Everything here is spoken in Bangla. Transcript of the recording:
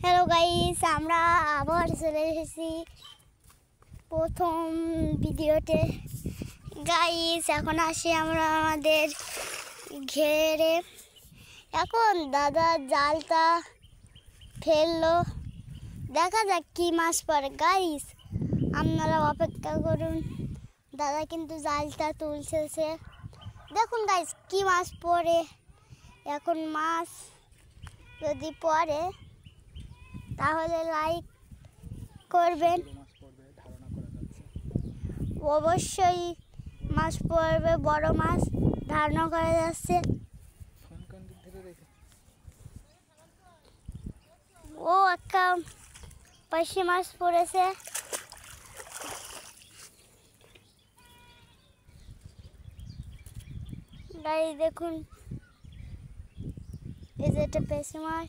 হ্যালো গাইস, আমরা আবার চলে এসেছি প্রথম ভিডিওতে। গাইস, এখন আসি আমরা আমাদের ঘেরে। এখন দাদা জালটা ফেললো, দেখা যাক কি মাছ পড়ে। গাইস, আপনারা অপেক্ষা করুন, দাদা কিন্তু জালটা তুলছে। দেখুন গাইস কি মাছ পড়ে। এখন মাছ যদি পড়ে তাহলে লাইক করবেন। অবশ্যই মাছ পড়বে, বড় মাছ ধারণা করা যাচ্ছে। ও একটা পাশি মাছ পড়েছে। গাইস দেখুন, এই যে একটা পেশি মাছ।